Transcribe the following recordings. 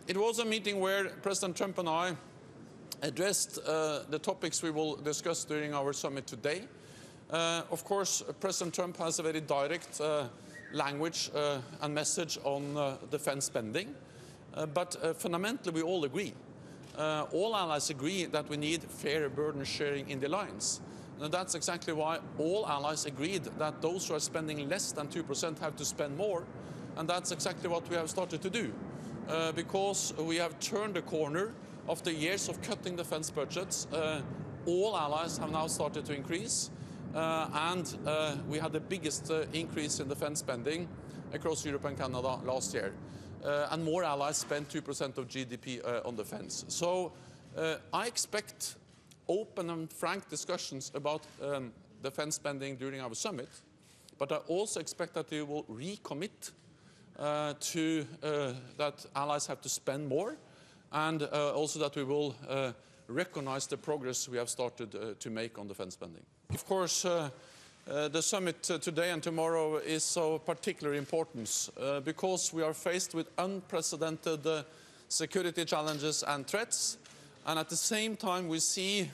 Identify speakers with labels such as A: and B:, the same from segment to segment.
A: It was a meeting where President Trump and I addressed the topics we will discuss during our summit today. Of course, President Trump has a very direct language and message on defense spending, but fundamentally we all agree. All allies agree that we need fair burden sharing in the alliance. And that's exactly why all allies agreed that those who are spending less than 2% have to spend more. And that's exactly what we have started to do. Because we have turned the corner after years of cutting defense budgets. All allies have now started to increase. And we had the biggest increase in defense spending across Europe and Canada last year. And more allies spent 2% of GDP on defense. So I expect open and frank discussions about defense spending during our summit, but I also expect that we will recommit to that allies have to spend more, and also that we will recognize the progress we have started to make on defense spending. Of course, the summit today and tomorrow is of particular importance because we are faced with unprecedented security challenges and threats. And at the same time, we see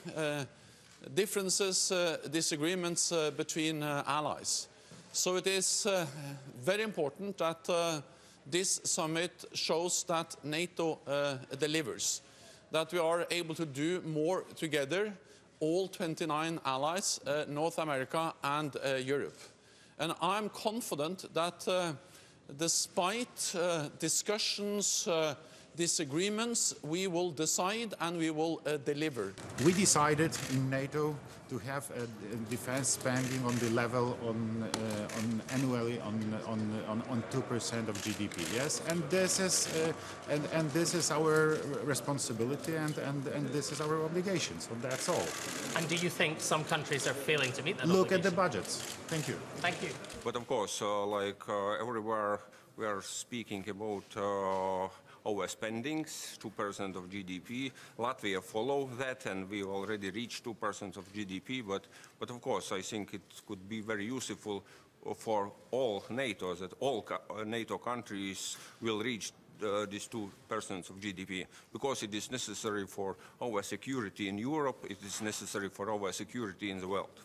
A: differences, disagreements between allies. So it is very important that this summit shows that NATO delivers, that we are able to do more together, all 29 allies, North America and Europe. And I'm confident that despite discussions, disagreements, we will decide and we will deliver.
B: We decided in NATO to have a defense spending on the level on annually on 2% of GDP. Yes, and this is and this is our responsibility and this is our obligation. So that's all.
C: And do you think some countries are failing to meet that
B: Look
C: obligation?
B: at the budgets. Thank you.
C: Thank you.
D: But of course, everywhere we are speaking about our spendings, 2% of GDP. Latvia follow that, and we already reached 2% of GDP. But of course, I think it could be very useful for all NATO, that all NATO countries will reach these 2% of GDP, because it is necessary for our security in Europe, it is necessary for our security in the world.